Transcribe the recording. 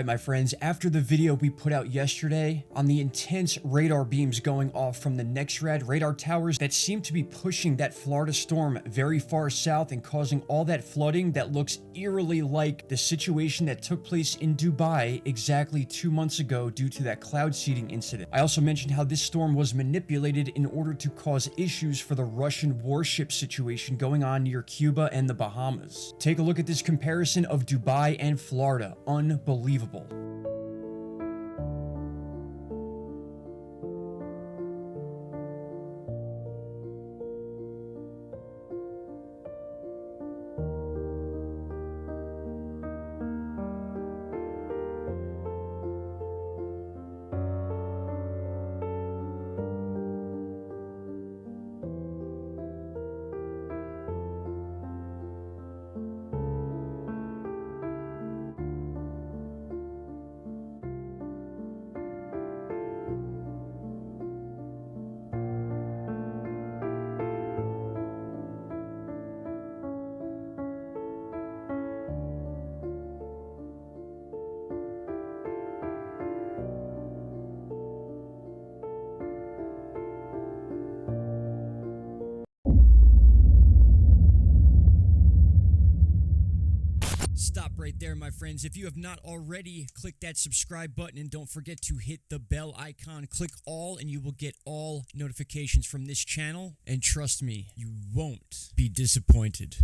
Alright my friends, after the video we put out yesterday on the intense radar beams going off from the NEXRAD radar towers that seem to be pushing that Florida storm very far south and causing all that flooding that looks eerily like the situation that took place in Dubai exactly 2 months ago due to that cloud seeding incident. I also mentioned how this storm was manipulated in order to cause issues for the Russian warship situation going on near Cuba and the Bahamas. Take a look at this comparison of Dubai and Florida. Unbelievable. Stop right there, my friends. If you have not already, click that subscribe button and don't forget to hit the bell icon. Click all and you will get all notifications from this channel. And trust me, you won't be disappointed.